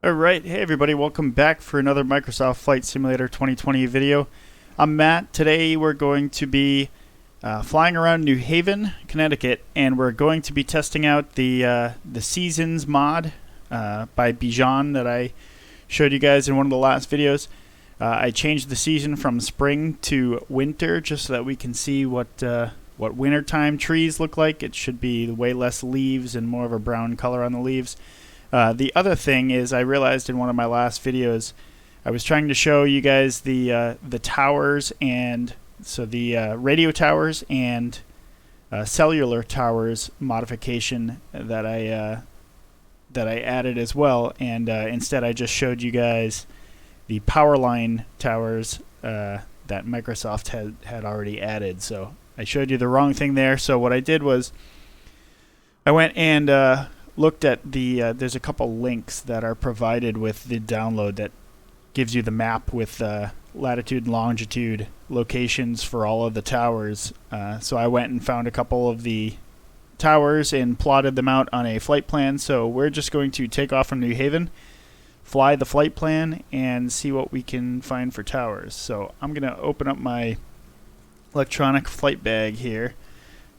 Alright, hey everybody, welcome back for another Microsoft Flight Simulator 2020 video. I'm Matt. Today we're going to be flying around New Haven, Connecticut, and we're going to be testing out the Seasons mod by Bijan that I showed you guys in one of the last videos. I changed the season from spring to winter just so that we can see what wintertime trees look like. It should be way less leaves and more of a brown color on the leaves. The other thing is I realized in one of my last videos I was trying to show you guys the towers, and so the radio towers and cellular towers modification that I added as well, and instead I just showed you guys the power line towers that Microsoft had already added. So I showed you the wrong thing there. So what I did was I went and looked at the there's a couple links that are provided with the download that gives you the map with latitude and longitude locations for all of the towers. So I went and found a couple of the towers and plotted them out on a flight plan. So we're just going to take off from New Haven, fly the flight plan, and see what we can find for towers. So I'm going to open up my electronic flight bag here.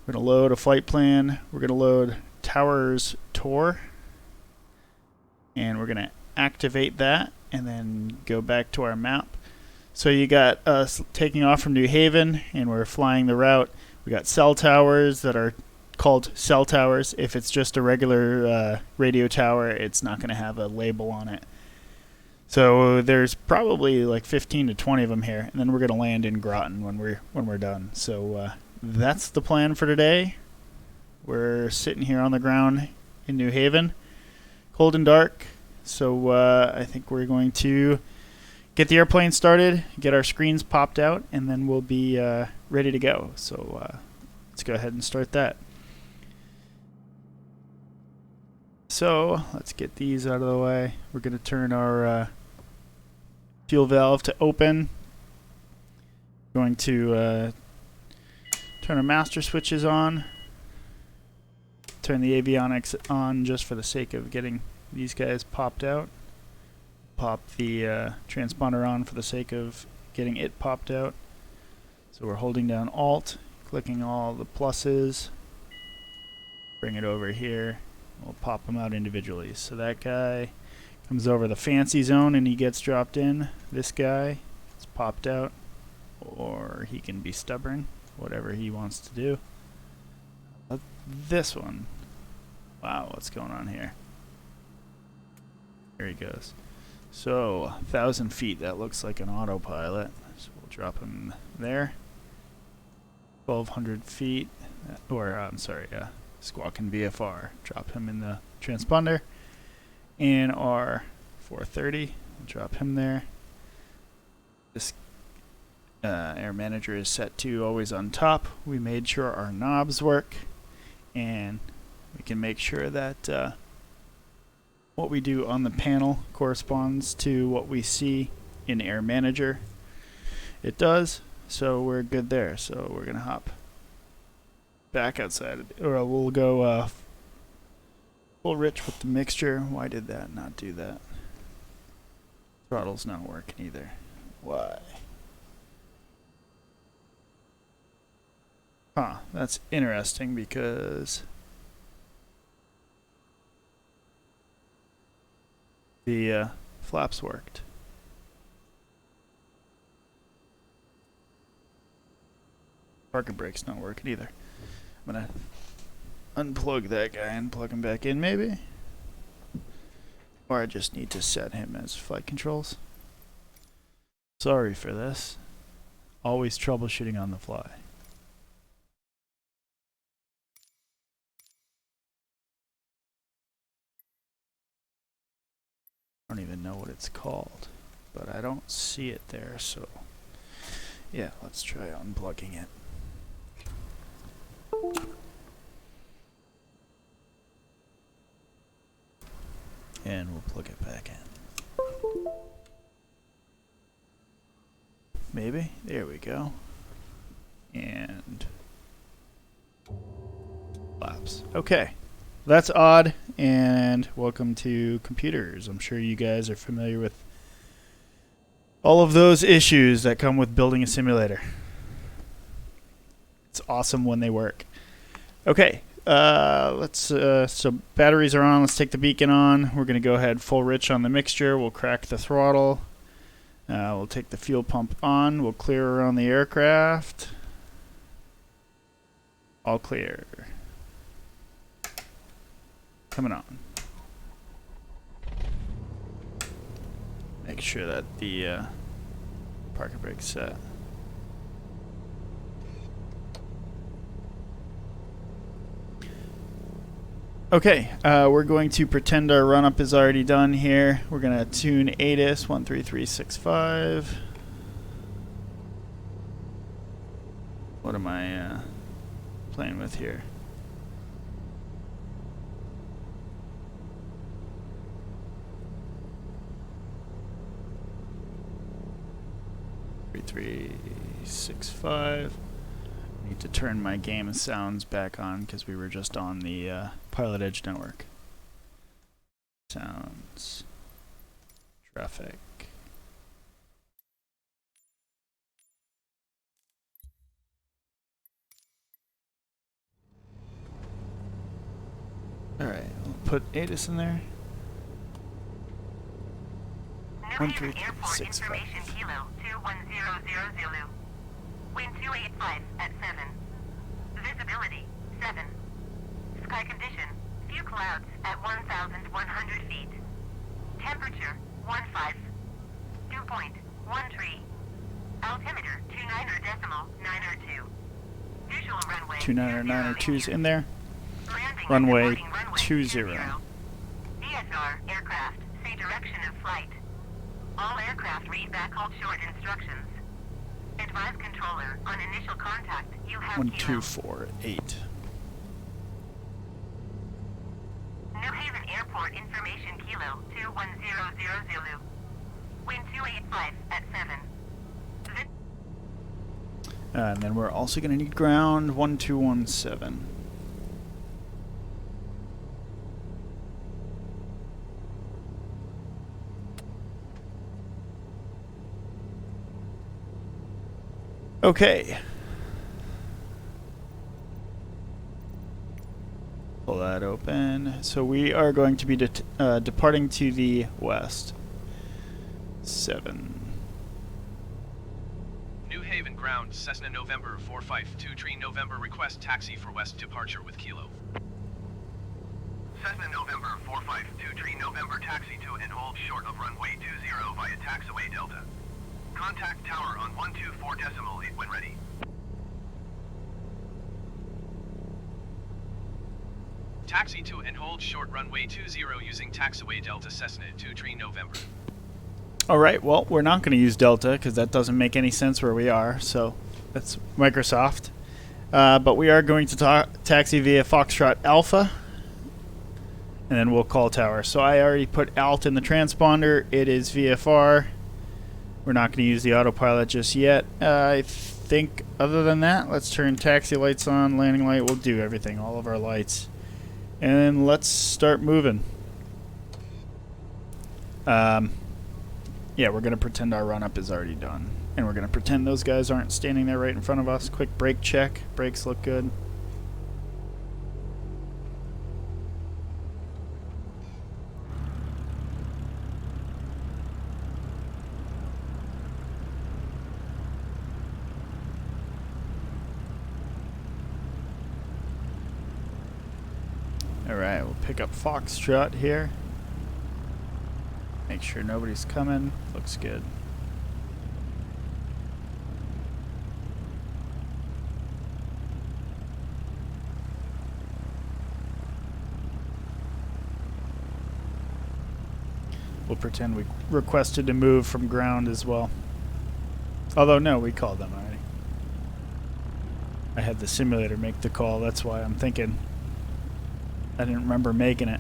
We're going to load a flight plan. We're going to load Towers Tour, and we're going to activate that and then go back to our map. So you got us taking off from New Haven and we're flying the route. We got cell towers that are called cell towers. If it's just a regular radio tower, it's not going to have a label on it. So there's probably like 15 to 20 of them here, and then we're going to land in Groton when we're done. So that's the plan for today. We're sitting here on the ground in New Haven, cold and dark, so I think we're going to get the airplane started, get our screens popped out, and then we'll be ready to go. So let's go ahead and start that. So let's get these out of the way. We're going to turn our fuel valve to open. Going to turn our master switches on. Turn the avionics on just for the sake of getting these guys popped out. Pop the transponder on for the sake of getting it popped out. So we're holding down Alt, clicking all the pluses, bring it over here. We'll pop them out individually. So that guy comes over the fancy zone and he gets dropped in. This guy is popped out, or he can be stubborn, whatever he wants to do. This one. Wow, what's going on here? There he goes. So 1,000 feet, that looks like an autopilot. So we'll drop him there. 1,200 feet, or I'm sorry, squawking VFR. Drop him in the transponder. And our 430, we'll drop him there. This air manager is set to always on top. We made sure our knobs work, and we can make sure that what we do on the panel corresponds to what we see in Air Manager. It does, so we're good there. So we're going to hop back outside, or we'll go full rich with the mixture. Why did that not do that? Throttle's not working either. Why? Huh, that's interesting because the flaps worked. Parking brake's not working either. I'm gonna unplug that guy and plug him back in maybe. Or I just need to set him as flight controls. Sorry for this. Always troubleshooting on the fly. I don't even know what it's called, but I don't see it there, so yeah, let's try unplugging it. And we'll plug it back in. Maybe? There we go. And flaps. Okay. That's odd, and welcome to computers. I'm sure you guys are familiar with all of those issues that come with building a simulator. It's awesome when they work. Okay, so batteries are on. Let's take the beacon on. We're going to go ahead full rich on the mixture. We'll crack the throttle. We'll take the fuel pump on. We'll clear around the aircraft. All clear. Coming on. Make sure that the parking brake's set. Okay, we're going to pretend our run-up is already done here. We're going to tune ATIS 13365. What am I playing with here? 3365. I need to turn my game sounds back on because we were just on the Pilot Edge network. Sounds. Traffic. Alright, we'll put ATIS in there. 1365. Kilo 2100 Zulu. Wind 285 at 7. Visibility 7. Sky condition few clouds at 1,100 feet. Temperature 15. Dew point 13. Altimeter 29.902. Visual runway 2992's in there. Landing Runway 20. VFR aircraft say direction of flight. All aircraft read back hold short instructions. Advise controller on initial contact. You have 1248. New Haven Airport information Kilo 2100 Zulu. Wind 285 at 7. And then we're also going to need ground 1217. Okay. Pull that open. So we are going to be departing to the west. 7. New Haven ground, Cessna November 452 Tree November request taxi for west departure with Kilo. Cessna November 452 Tree November taxi to and hold short of runway 20 via taxiway Delta. Contact tower on 124.8 when ready. Taxi to and hold short runway 20 using taxiway Delta Cessna 2 Tree November. Alright, well, we're not going to use Delta because that doesn't make any sense where we are, so that's Microsoft. But we are going to taxi via Foxtrot Alpha, and then we'll call tower. So I already put Alt in the transponder. It is VFR. We're not going to use the autopilot just yet. I think other than that, let's turn taxi lights on, landing light. We'll do everything, all of our lights. And let's start moving. Yeah, we're going to pretend our run-up is already done. And we're going to pretend those guys aren't standing there right in front of us. Quick brake check. Brakes look good. Alright, we'll pick up Foxtrot here. Make sure nobody's coming. Looks good. We'll pretend we requested to move from ground as well. Although, no, we called them already. I had the simulator make the call, that's why I'm thinking. I didn't remember making it.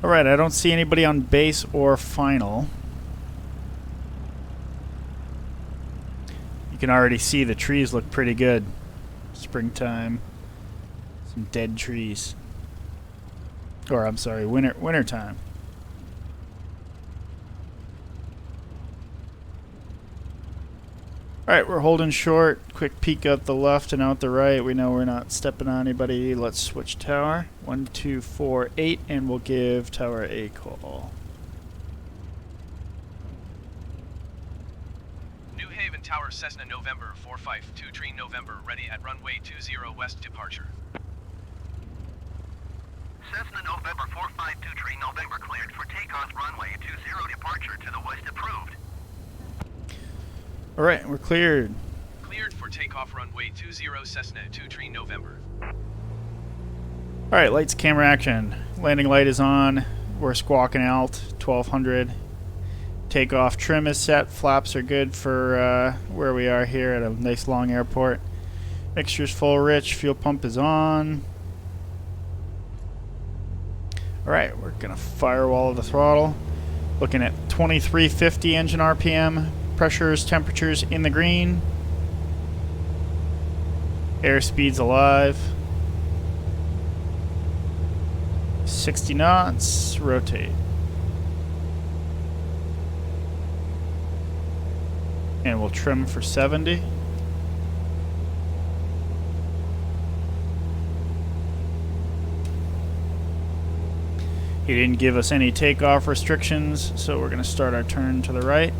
Alright, I don't see anybody on base or final. You can already see the trees look pretty good. Springtime. Some dead trees. Or I'm sorry, winter time. Alright, we're holding short. Quick peek out the left and out the right. We know we're not stepping on anybody. Let's switch tower. 1, 2, 4, 8, and we'll give tower a call. New Haven Tower, Cessna November 452 Tree November, ready at runway 20 west departure. Cessna November 452 Tree November cleared for takeoff runway 20 departure to the west approved. Alright, we're cleared. Cleared for takeoff runway 20 Cessna 2 Tree November. Alright, lights, camera, action. Landing light is on. We're squawking out 1200. Takeoff trim is set. Flaps are good for where we are here at a nice long airport. Mixture's full rich. Fuel pump is on. Alright, we're going to firewall the throttle. Looking at 2350 engine RPM. Pressures, temperatures in the green. Airspeed's alive. 60 knots. Rotate. And we'll trim for 70. He didn't give us any takeoff restrictions, so we're going to start our turn to the right.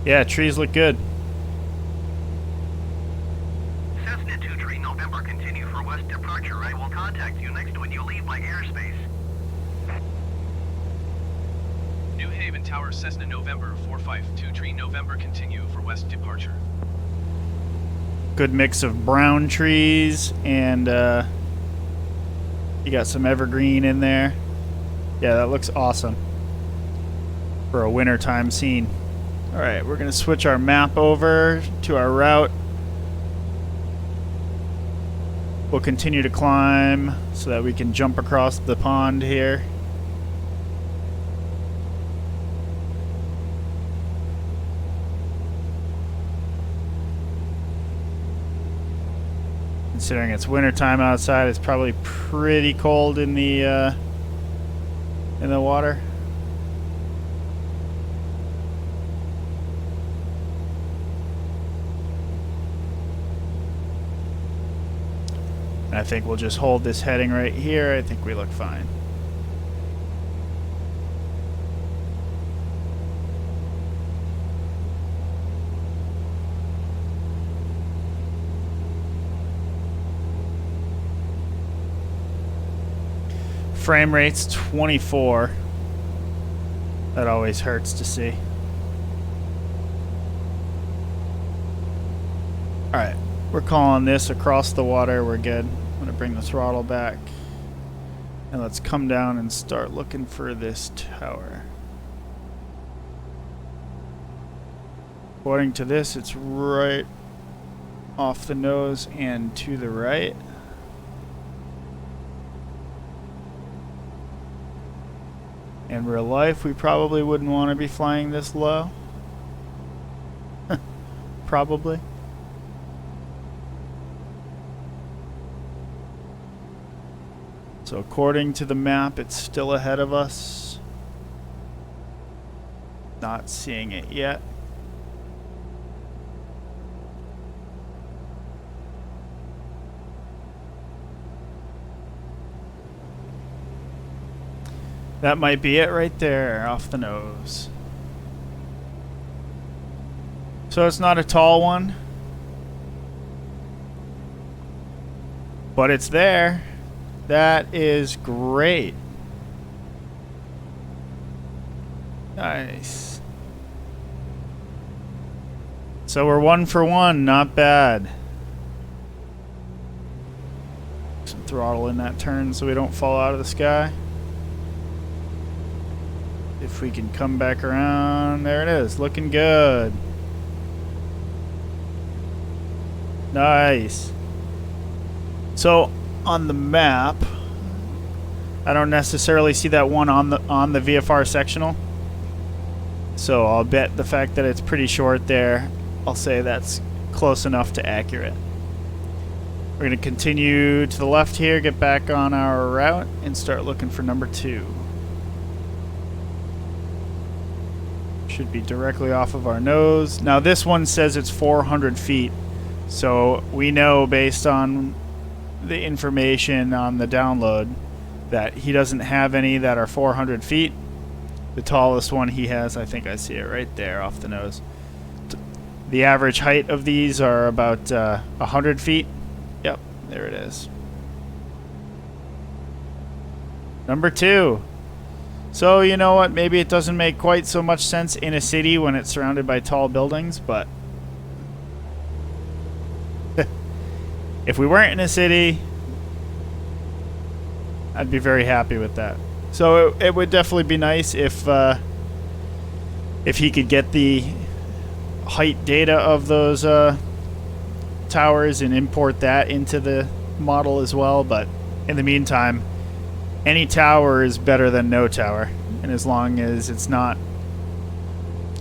Yeah, trees look good. Cessna 2 Tree November, continue for west departure. I will contact you next when you leave my airspace. New Haven Tower, Cessna November 452 Tree November, continue for west departure. Good mix of brown trees and you got some evergreen in there. Yeah, that looks awesome for a wintertime scene. Alright, we're going to switch our map over to our route. We'll continue to climb so that we can jump across the pond here. Considering it's wintertime outside, it's probably pretty cold in the water. And I think we'll just hold this heading right here. I think we look fine. Frame rate's 24. That always hurts to see. Alright, we're calling this across the water. We're good. I'm going to bring the throttle back. And let's come down and start looking for this tower. According to this, it's right off the nose and to the right. In real life, we probably wouldn't want to be flying this low. Probably. So according to the map, it's still ahead of us. Not seeing it yet. That might be it right there, off the nose. So it's not a tall one, but it's there. That is great. Nice. So we're 1 for 1, not bad. Some throttle in that turn so we don't fall out of the sky. If we can come back around, there it is, looking good. Nice. So on the map, I don't necessarily see that one on the VFR sectional. So I'll bet the fact that it's pretty short there, I'll say that's close enough to accurate. We're going to continue to the left here, get back on our route, and start looking for number 2. Should be directly off of our nose. Now this one says it's 400 feet, so we know based on the information on the download that he doesn't have any that are 400 feet. The tallest one he has, I think I see it right there off the nose. The average height of these are about 100 feet. Yep, there it is. Number 2. So, you know what? Maybe it doesn't make quite so much sense in a city when it's surrounded by tall buildings, but if we weren't in a city, I'd be very happy with that. So it would definitely be nice if he could get the height data of those towers and import that into the model as well. But in the meantime, any tower is better than no tower, and as long as it's not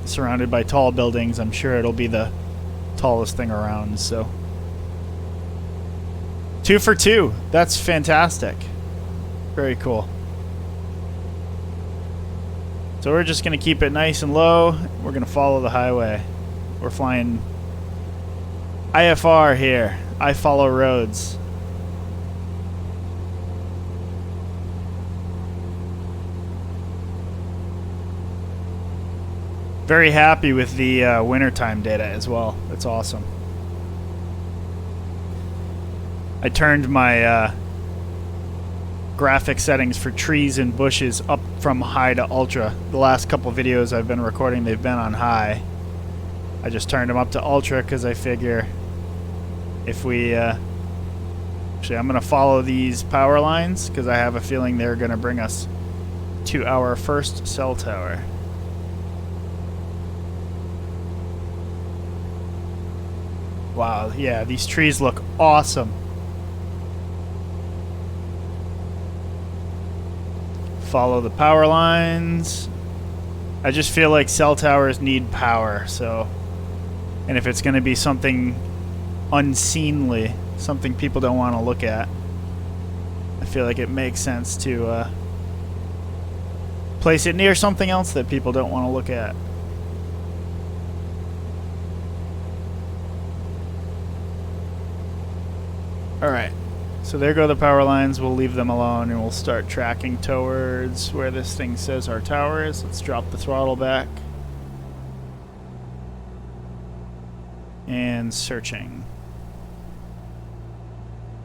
surrounded by tall buildings, I'm sure it'll be the tallest thing around. So 2 for 2. That's fantastic. Very cool. So we're just going to keep it nice and low. We're going to follow the highway. We're flying IFR here. I follow roads. Very happy with the wintertime data as well. That's awesome. I turned my graphic settings for trees and bushes up from high to ultra. The last couple videos I've been recording, they've been on high. I just turned them up to ultra because I figure if we... actually, I'm going to follow these power lines because I have a feeling they're going to bring us to our first cell tower. Wow, yeah, these trees look awesome. Follow the power lines. I just feel like cell towers need power, so... And if it's going to be something unseemly, something people don't want to look at, I feel like it makes sense to place it near something else that people don't want to look at. Alright, so there go the power lines. We'll leave them alone and we'll start tracking towards where this thing says our tower is. Let's drop the throttle back. And searching.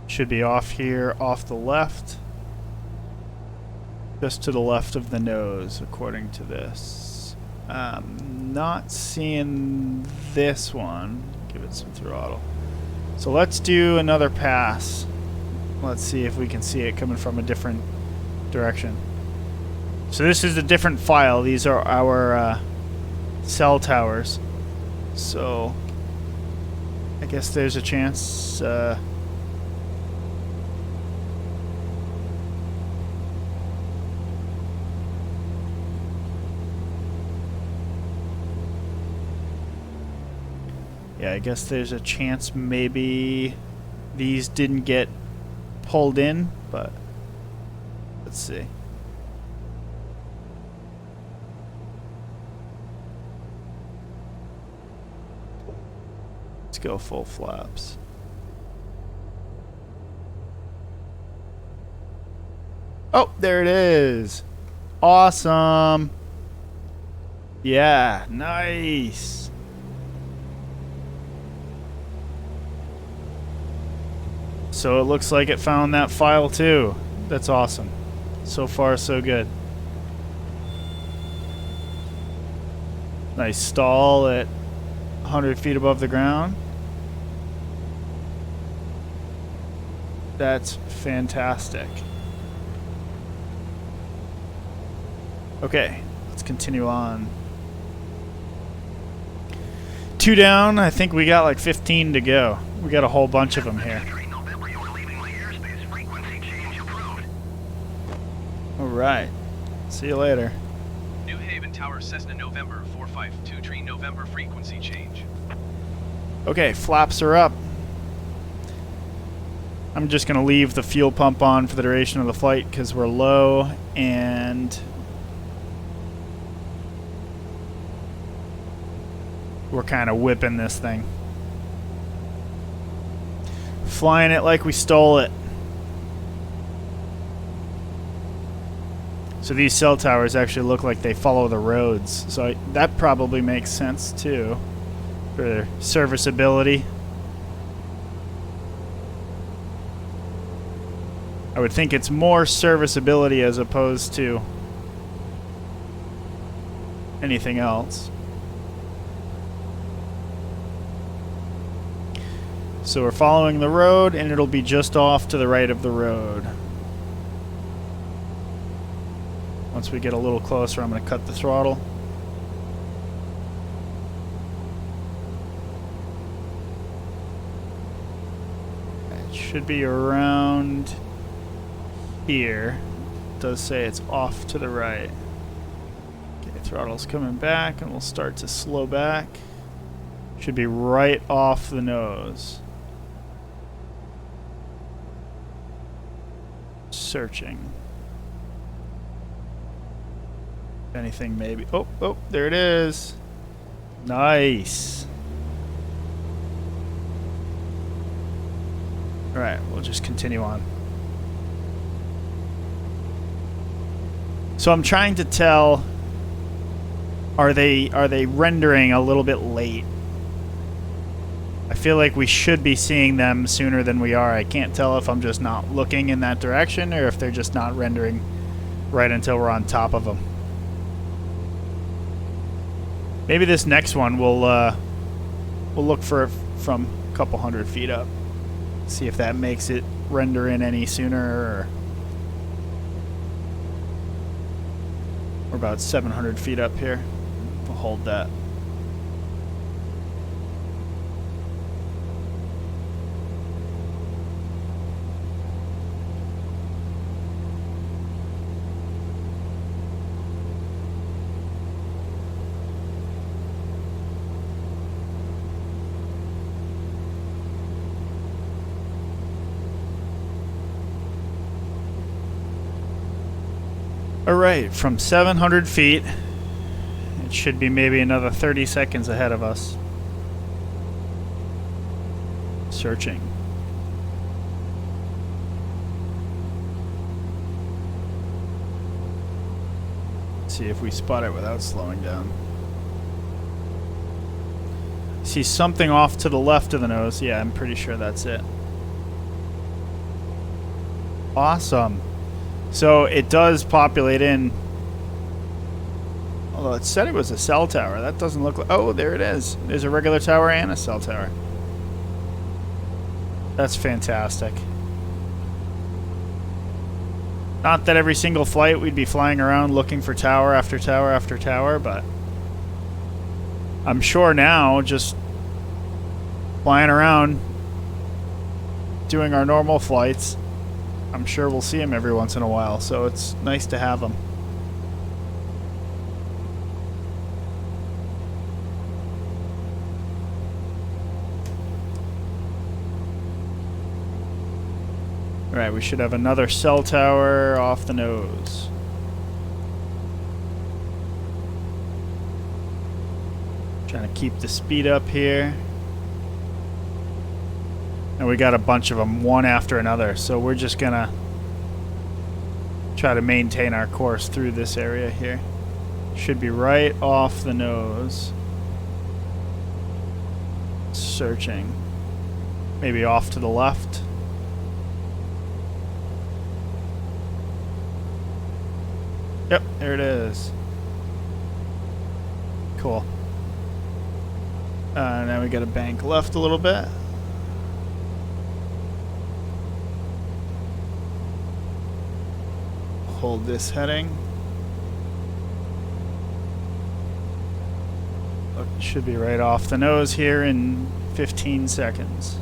Should be off here, off the left. Just to the left of the nose, according to this. Not seeing this one. Give it some throttle. So let's do another pass. Let's see if we can see it coming from a different direction. So this is a different file. These are our cell towers. So I guess there's a chance. Yeah, I guess there's a chance maybe these didn't get pulled in, but let's see. Let's go full flaps. Oh, there it is. Awesome. Yeah, nice. So it looks like it found that file too. That's awesome. So far, so good. Nice stall at 100 feet above the ground. That's fantastic. Okay, let's continue on. 2 down. I think we got like 15 to go. We got a whole bunch of them here. Alright. See you later. New Haven Tower, Cessna November 452 Tree November frequency change. Okay, flaps are up. I'm just going to leave the fuel pump on for the duration of the flight because we're low, and we're kind of whipping this thing. Flying it like we stole it. So these cell towers actually look like they follow the roads. So that probably makes sense too for serviceability. I would think it's more serviceability as opposed to anything else. So we're following the road, and it'll be just off to the right of the road. Once we get a little closer, I'm going to cut the throttle. It should be around here. It does say it's off to the right. Okay, throttle's coming back, and we'll start to slow back. Should be right off the nose. Searching. If anything, maybe. Oh, there it is. Nice. Alright, we'll just continue on. So I'm trying to tell, are they rendering a little bit late? I feel like we should be seeing them sooner than we are. I can't tell if I'm just not looking in that direction or if they're just not rendering right until we're on top of them. Maybe this next one we'll look for it from a couple hundred feet up. See if that makes it render in any sooner. Or we're about 700 feet up here. We'll hold that. Alright, from 700 feet, it should be maybe another 30 seconds ahead of us. Searching. See if we spot it without slowing down. See something off to the left of the nose. Yeah, I'm pretty sure that's it. Awesome. So it does populate in, although it said it was a cell tower. That doesn't look like, oh, there it is. There's a regular tower and a cell tower. That's fantastic. Not that every single flight we'd be flying around looking for tower after tower after tower, but I'm sure now just flying around doing our normal flights, I'm sure we'll see them every once in a while, so it's nice to have them. Alright, we should have another cell tower off the nose. Trying to keep the speed up here. And we got a bunch of them, one after another, so we're just gonna try to maintain our course through this area here. Should be right off the nose. Searching. Maybe off to the left. Yep, there it is. Cool. Now we got to bank left a little bit. Hold this heading. Look, it should be right off the nose here in 15 seconds.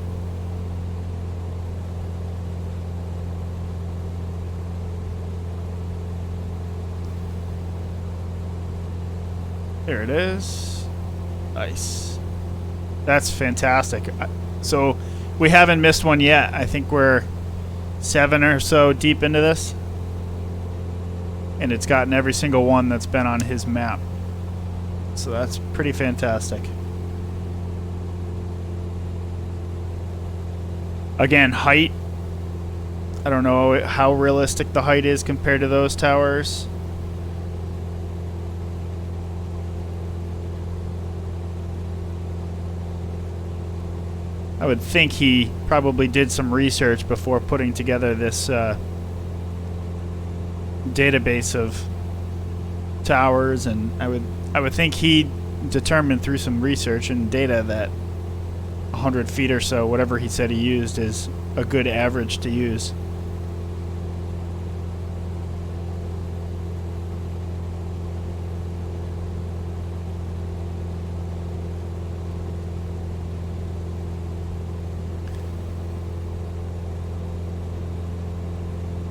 There it is. Nice. That's fantastic. So we haven't missed one yet. I think we're 7 or so deep into this. And it's gotten every single one that's been on his map. So that's pretty fantastic. Again, height. I don't know how realistic the height is compared to those towers. I would think he probably did some research before putting together this database of towers, and I would think he determined through some research and data that 100 feet or so, whatever he said he used, is a good average to use.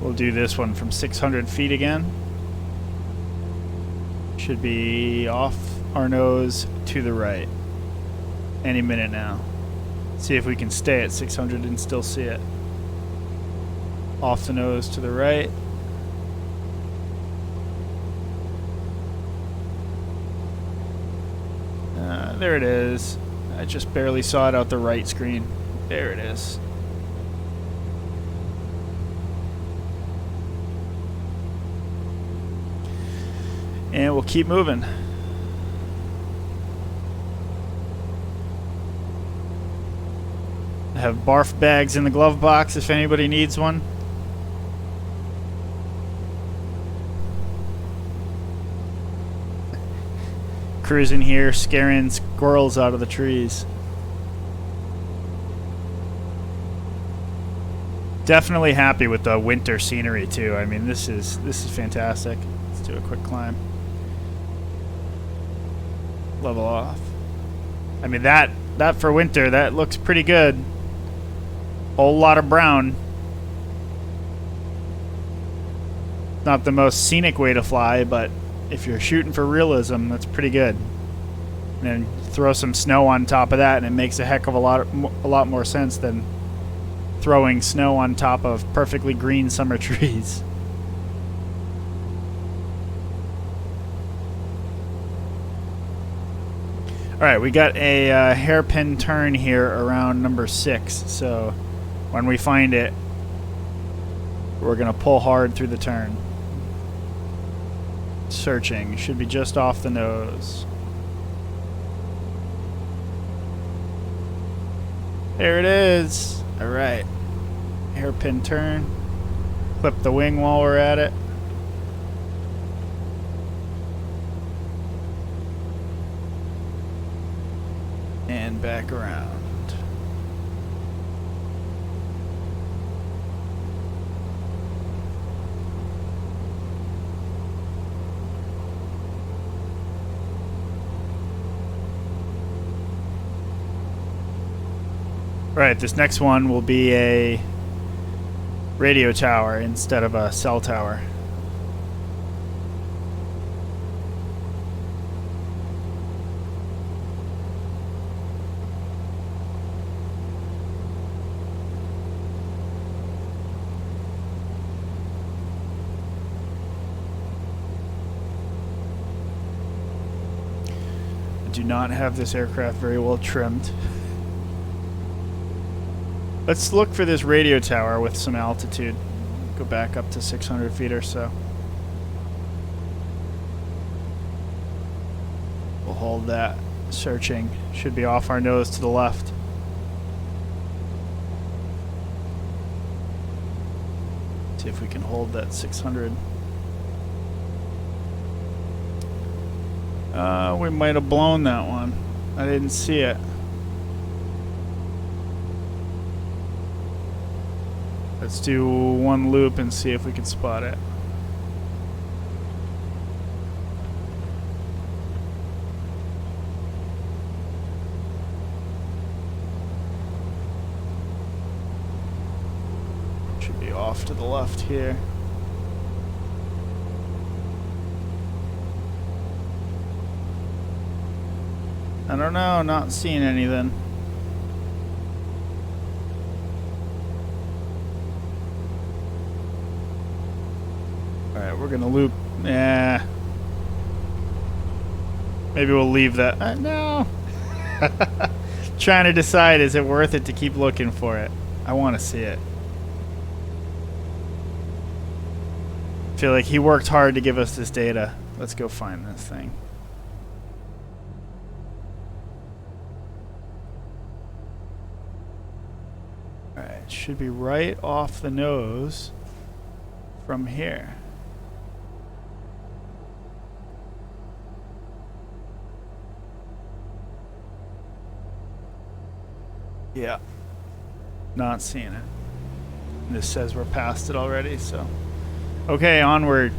We'll do this one from 600 feet again. Should be off our nose to the right any minute now. See if we can stay at 600 and still see it. Off the nose to the right. There it is. I just barely saw it out the right screen. There it is. And we'll keep moving. I have barf bags in the glove box if anybody needs one. Cruising here, scaring squirrels out of the trees. Definitely happy with the winter scenery too. I mean, this is fantastic. Let's do a quick climb. Level off. I mean, that for winter, that looks pretty good. Whole lot of brown. Not the most scenic way to fly, but if you're shooting for realism, that's pretty good. And then throw some snow on top of that, and it makes a heck of a lot more sense than throwing snow on top of perfectly green summer trees. Alright, we got a hairpin turn here around number 6, so when we find it, we're going to pull hard through the turn. Searching, should be just off the nose. There it is! Alright, hairpin turn. Clip the wing while we're at it. And back around. Right, this next one will be a radio tower instead of a cell tower. Do not have this aircraft very well trimmed. Let's look for this radio tower with some altitude. Go back up to 600 feet or so. We'll hold that. Searching. Should be off our nose to the left. See if we can hold that 600. We might have blown that one. I didn't see it. Let's do one loop and see if we can spot it. Should be off to the left here. I don't know, not seeing anything. Alright, we're gonna loop. Yeah. Maybe we'll leave that. No. Trying to decide, is it worth it to keep looking for it? I want to see it. I feel like he worked hard to give us this data. Let's go find this thing. Alright, it should be right off the nose from here. Yeah, not seeing it. This says we're past it already, so. Okay, onward.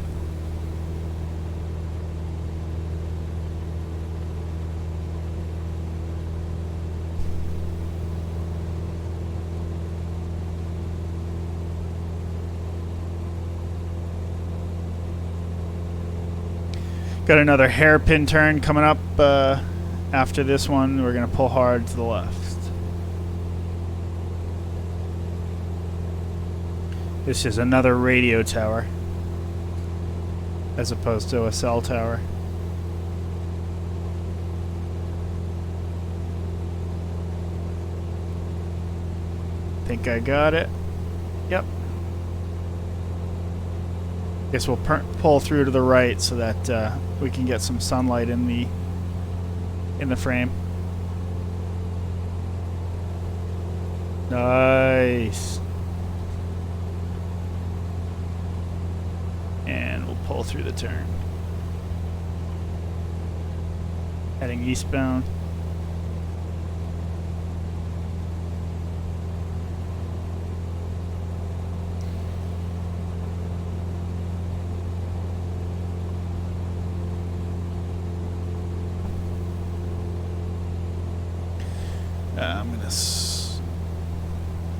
Got another hairpin turn coming up after this one. We're going to pull hard to the left. This is another radio tower, as opposed to a cell tower. Think I got it. Yep. Guess we'll pull through to the right so that we can get some sunlight in the frame. Nice. And we'll pull through the turn. Heading eastbound.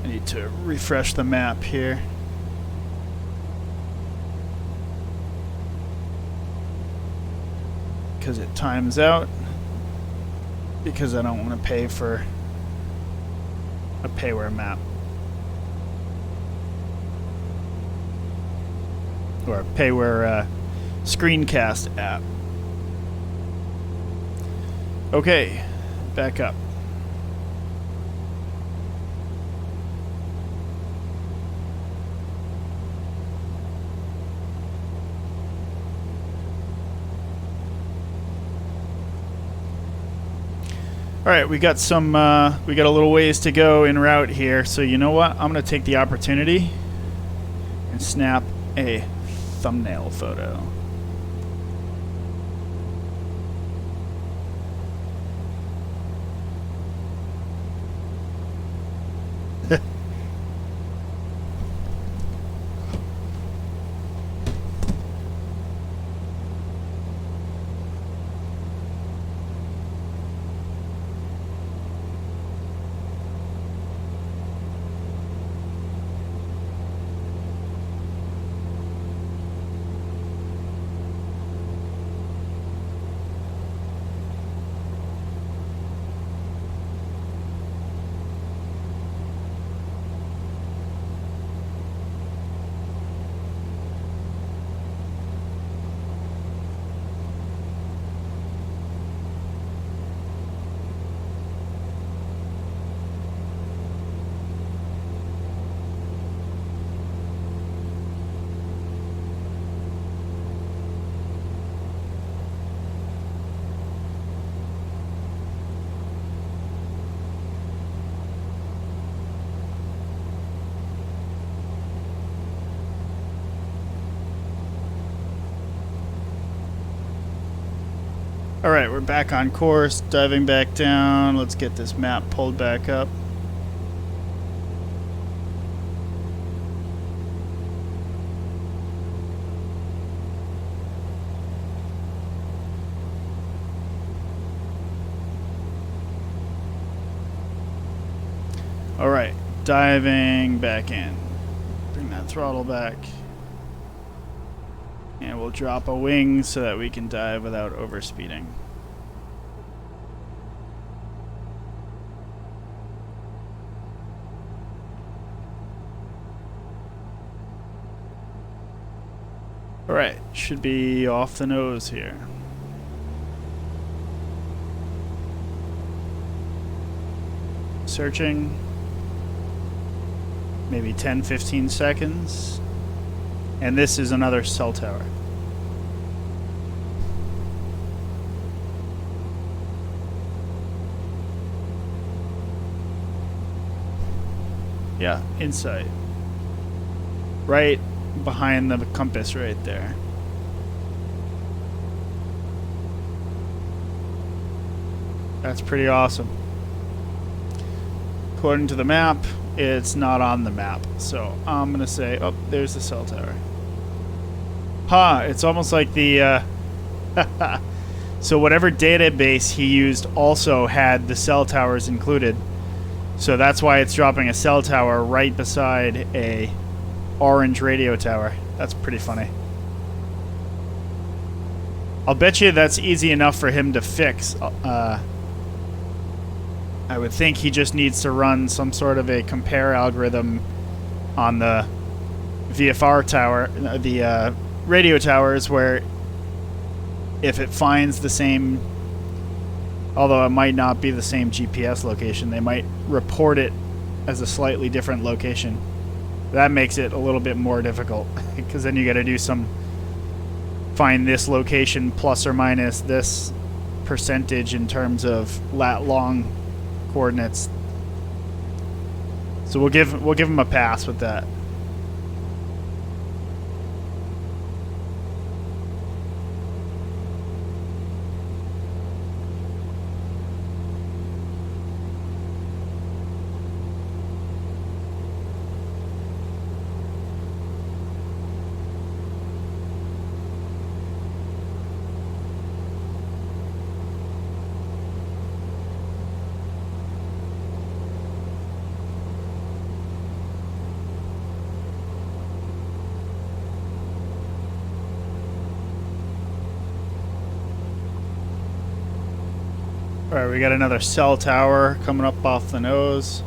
I need to refresh the map here. Because it times out. Because I don't want to pay for a payware map. Or a payware screencast app. Okay, back up. All right, we got a little ways to go en route here. So you know what? I'm gonna take the opportunity and snap a thumbnail photo. Alright, we're back on course, diving back down. Let's get this map pulled back up. Alright, diving back in. Bring that throttle back. And we'll drop a wing so that we can dive without overspeeding. Alright, should be off the nose here. Searching. Maybe 10-15 seconds. And this is another cell tower. Yeah, inside. Right behind the compass right there. That's pretty awesome. According to the map, it's not on the map. So I'm going to say, oh, there's the cell tower. It's almost like the... so whatever database he used also had the cell towers included. So that's why it's dropping a cell tower right beside a orange radio tower. That's pretty funny. I'll bet you that's easy enough for him to fix. I would think he just needs to run some sort of a compare algorithm on the VFR tower, the radio towers, where if it finds the same, although it might not be the same GPS location, they might report it as a slightly different location. That makes it a little bit more difficult, because then you got to do some find this location plus or minus this percentage in terms of lat long coordinates. So we'll give him a pass with that. Alright, we got another cell tower coming up off the nose.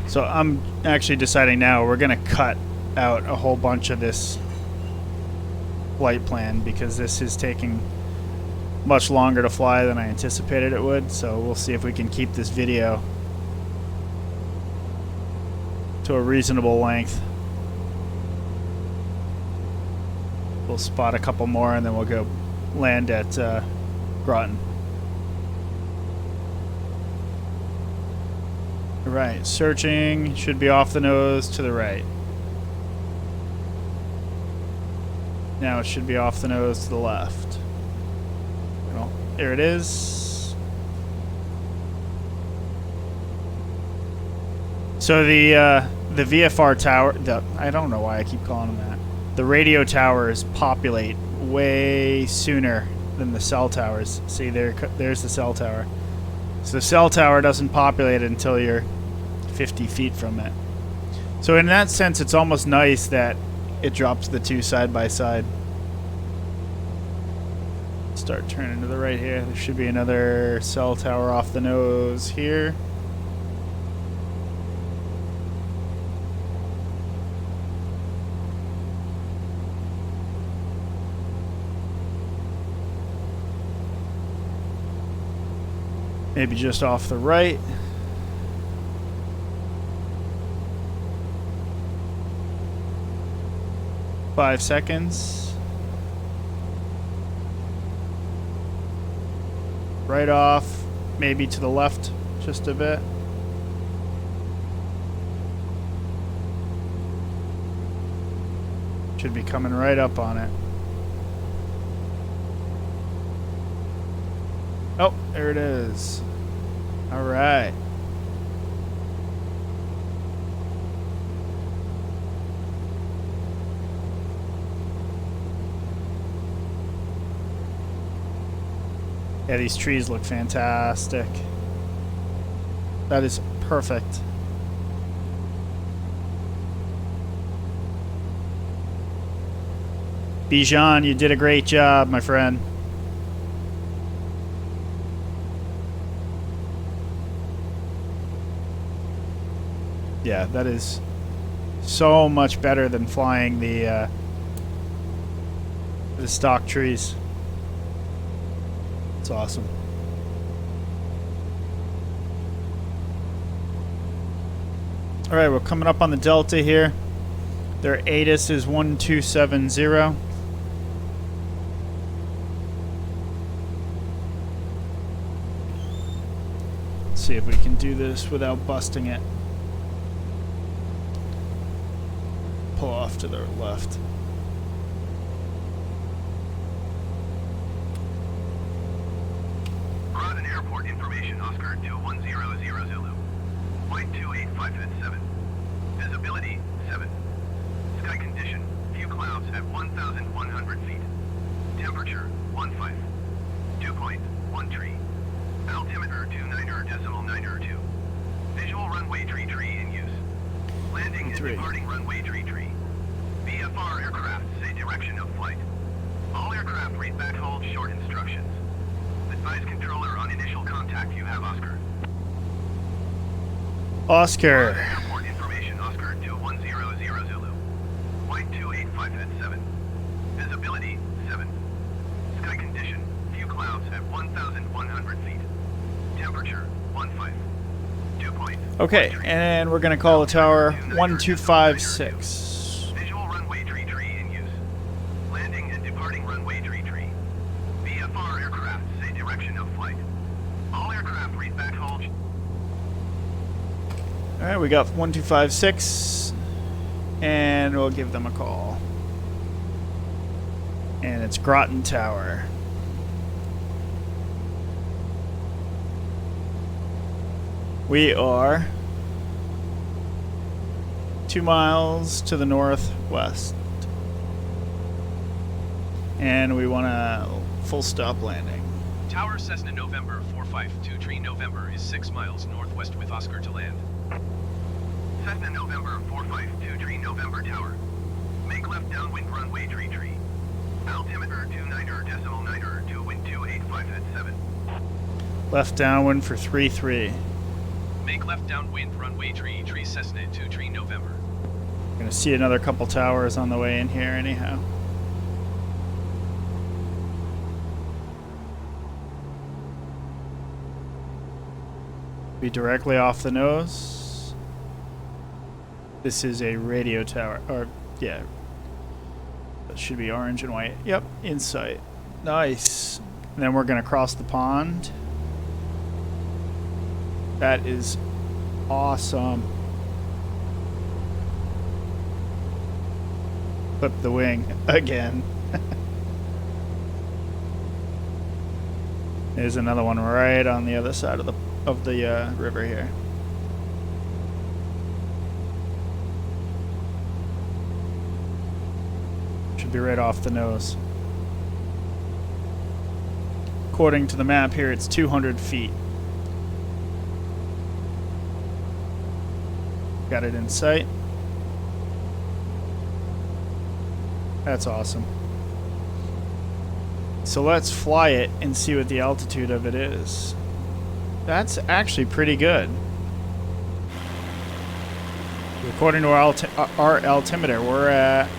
So I'm actually deciding now we're going to cut out a whole bunch of this flight plan, because this is taking much longer to fly than I anticipated it would. So we'll see if we can keep this video to a reasonable length. We'll spot a couple more and then we'll go land at Groton. Right, searching, should be off the nose to the right. Now it should be off the nose to the left. Well, there it is. So the VFR tower, I don't know why I keep calling them that. The radio towers populate way sooner than the cell towers. See, there's the cell tower. So the cell tower doesn't populate until you're 50 feet from it. So in that sense, it's almost nice that it drops the two side by side. Start turning to the right here. There should be another cell tower off the nose here. Maybe just off the right. Five seconds. Right off, maybe to the left just a bit. Should be coming right up on it. Oh, there it is. All right. Yeah, these trees look fantastic. That is perfect. Bijan, you did a great job, my friend. Yeah, that is so much better than flying the the stock trees. It's awesome. All right, we're coming up on the Delta here. Their ATIS is 1270. Let's see if we can do this without busting it. Pull off to the left. Groton Airport information, Oscar 2100 Zulu. Flight 28557. Visibility 7. Sky condition, few clouds at 1,100 feet. Temperature 15. Dew point 1 tree. Altimeter 29.902. Visual runway tree in use. Landing and departing runway tree. VFR aircraft say direction of flight. All aircraft read back hold short instructions. Advise controller on initial contact you have, Oscar. Oscar. Airport information, Oscar 2100 Zulu. Flight 28557. Visibility 7. Sky condition, few clouds at 1,100 feet. Temperature 15. Dew point. Okay, and we're gonna call the tower 1256. Visual runway tree in use. Landing and departing runway tree. VFR aircraft say direction of flight. All aircraft read back hold. All right, we got 1256, and we'll give them a call. And it's Groton Tower. We are 2 miles to the northwest. And we want a full stop landing. Tower Cessna November 452 November is 6 miles northwest with Oscar to land. Cessna November 452 November Tower. Make left downwind runway tree. Altimeter 29.902 wind 28557. Left downwind for 33. Make left downwind runway tree Cessna 23 November. We're gonna see another couple towers on the way in here anyhow. Be directly off the nose. This is a radio tower, or yeah, that should be orange and white. Yep, in sight. Nice. And then we're gonna cross the pond. That is awesome. Flip the wing again. There's another one right on the other side of the river here. Should be right off the nose. According to the map here, it's 200 feet. Got it in sight. That's awesome. So let's fly it and see what the altitude of it is. That's actually pretty good. According to our altimeter, we're at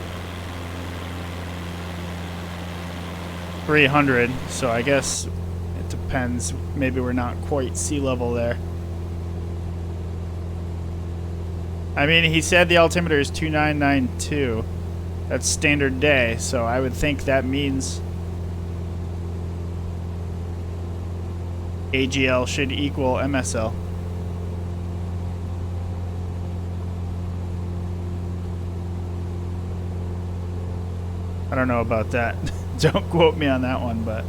300, so I guess it depends. Maybe we're not quite sea level there. I mean, he said the altimeter is 2992. That's standard day, so I would think that means AGL should equal MSL. I don't know about that. Don't quote me on that one, but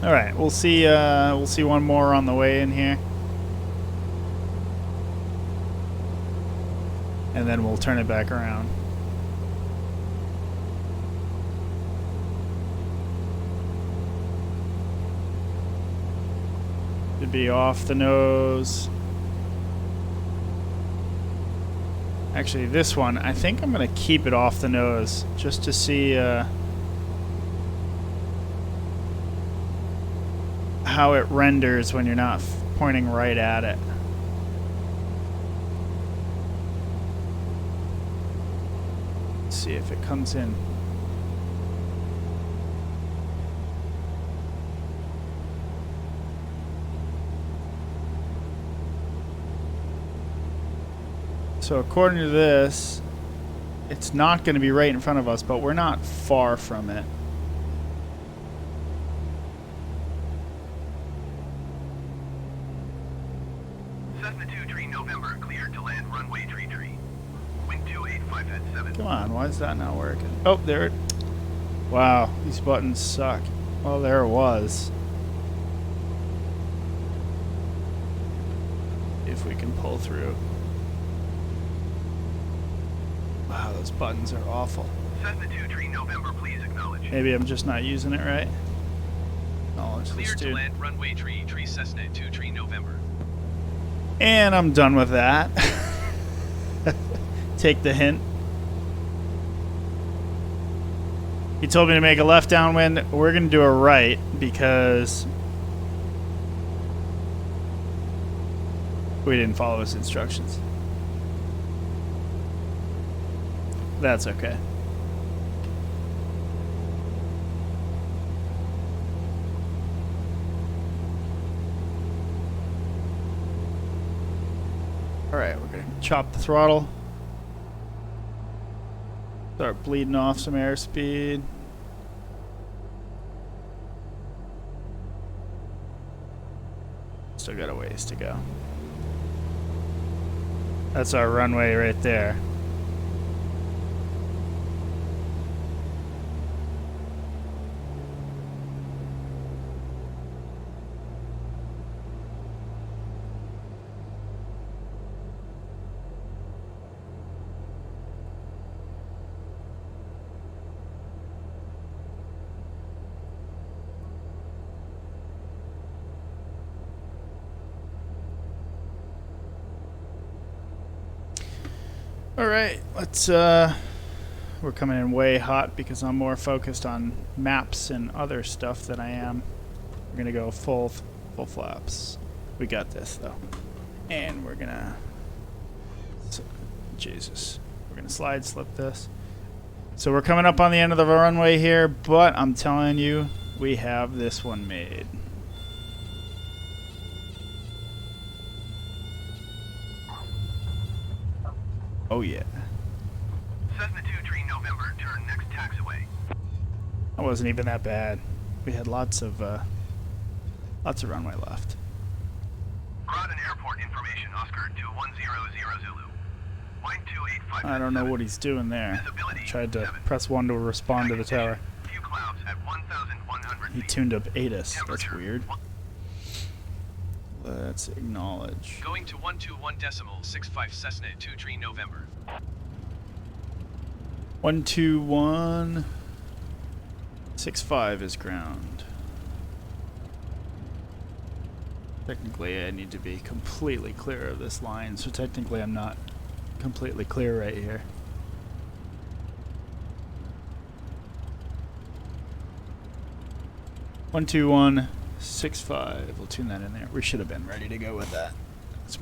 all right, we'll see one more on the way in here. And then we'll turn it back around. Should be off the nose. Actually, this one, I think I'm going to keep it off the nose just to see how it renders when you're not pointing right at it. Let's see if it comes in. So according to this, it's not going to be right in front of us, but we're not far from it. Cessna 2 Tree November, cleared to land runway tree. Wind 285 at 7. Come on, why is that not working? Oh, there it... Wow, these buttons suck. Well, there it was. If we can pull through. Wow, those buttons are awful. Cessna 2 Tree November, please acknowledge. Maybe I'm just not using it right. Acknowledge this Cleared to dude. land runway tree Cessna 2 Tree November. And I'm done with that. Take the hint. He told me to make a left downwind. We're going to do a right because we didn't follow his instructions. That's okay. Alright, we're going to chop the throttle. Start bleeding off some airspeed. Still got a ways to go. That's our runway right there. Alright, let's we're coming in way hot because I'm more focused on maps and other stuff than I am. We're gonna go full flaps. We got this though. And we're gonna Jesus. We're gonna slide slip this. So we're coming up on the end of the runway here, but I'm telling you, we have this one made. Oh yeah. Cessna 2 Tree November, turn next taxiway. That wasn't even that bad. We had lots of runway left. Groton Airport information, Oscar 2100 Zulu. Wind 285. I don't know what he's doing there. I tried to press 1 to respond to the tower. Few clouds at 1,100 He feet. tuned up ATIS. That's Temperature. weird. Let's acknowledge. Going to 121.65 Cessna 2 Tree November. 121.65 is ground. Technically, I need to be completely clear of this line, so technically I'm not completely clear right here. One, 2, 1, 6, 5. We'll tune that in there. We should have been ready to go with that. That's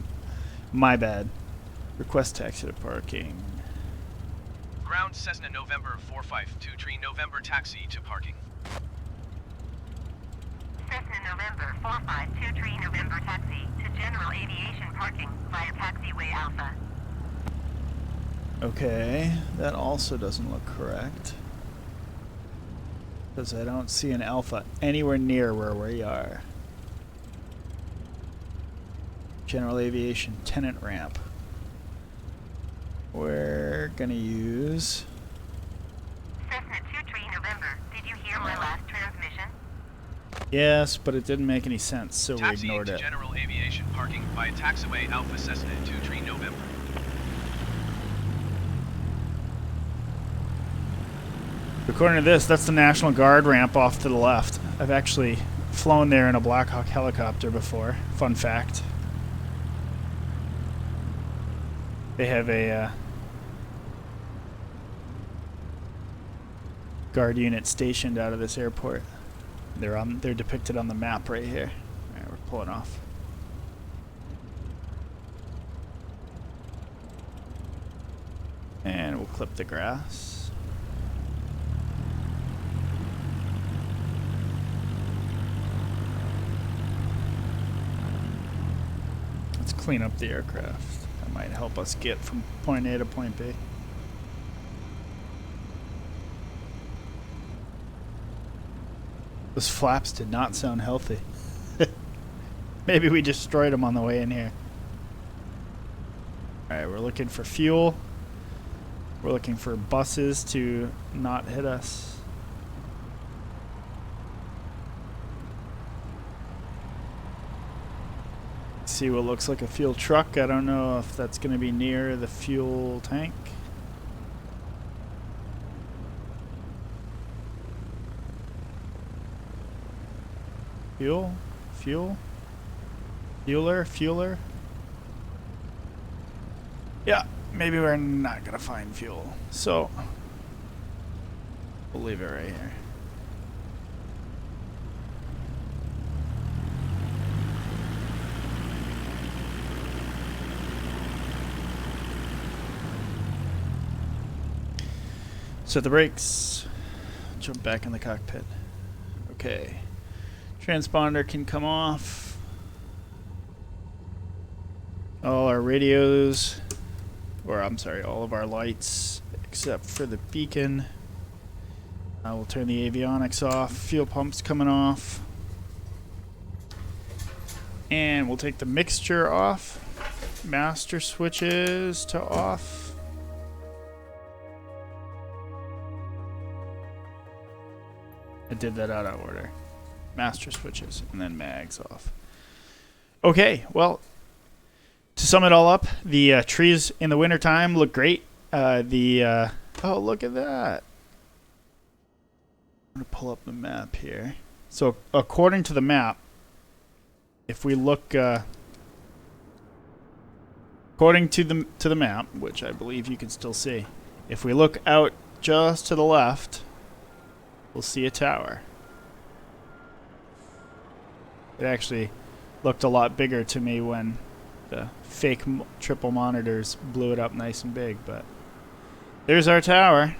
my bad. Request taxi to parking. Ground Cessna November 452 Tree November taxi to parking. Cessna November 452 Tree November taxi to general aviation parking via taxiway Alpha. Okay, that also doesn't look correct. Because I don't see an Alpha anywhere near where we are. General aviation tenant ramp. We're gonna use... Cessna 2 Tree November, did you hear my last transmission? Yes, but it didn't make any sense, so we Taxi ignored to it. general aviation parking via taxiway Alpha Cessna 2 Tree November. According to this, that's the National Guard ramp off to the left. I've actually flown there in a Black Hawk helicopter before. Fun fact. They have a guard unit stationed out of this airport. They're depicted on the map right here. All right, we're pulling off. And we'll clip the grass. Let's clean up the aircraft. That might help us get from point A to point B. Those flaps did not sound healthy. Maybe we destroyed them on the way in here. Alright, we're looking for fuel. We're looking for buses to not hit us. See what looks like a fuel truck. I don't know if that's going to be near the fuel tank. Fuel? Fuel? Fueler? Yeah, maybe we're not going to find fuel. So, we'll leave it right here. Set the brakes. Jump back in the cockpit. Okay. Transponder can come off. All our radios, or I'm sorry, all of our lights except for the beacon. We'll turn the avionics off. Fuel pumps coming off. And we'll take the mixture off. Master switches to off. I did that out of order. Master switches and then mags off. Okay, well, to sum it all up, the trees in the wintertime look great. Oh, look at that. I'm going to pull up the map here. So, according to the map, if we look, according to the map, which I believe you can still see, if we look out just to the left, we'll see a tower. It actually looked a lot bigger to me when the fake triple monitors blew it up nice and big, but there's our tower.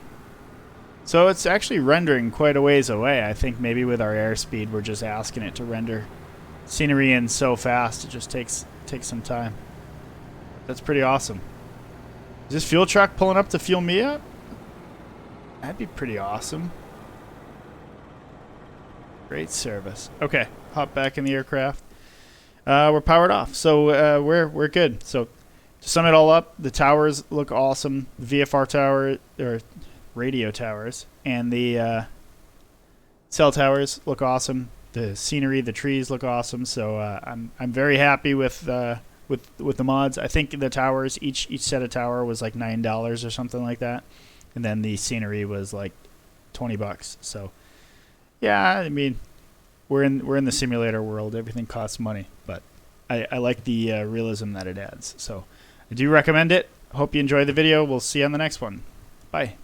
So it's actually rendering quite a ways away. I think maybe with our airspeed we're just asking it to render scenery in so fast it just takes some time. That's pretty awesome. Is this fuel truck pulling up to fuel me up? That'd be pretty awesome. Great service. Okay, hop back in the aircraft. We're powered off, so we're good. So to sum it all up, the towers look awesome. VFR tower or radio towers and the cell towers look awesome. The scenery, the trees look awesome. So I'm very happy with the mods. I think the towers, each set of tower was like $9 or something like that, and then the scenery was like $20. So yeah, I mean, we're in the simulator world. Everything costs money, but I like the realism that it adds. So I do recommend it. Hope you enjoy the video. We'll see you on the next one. Bye.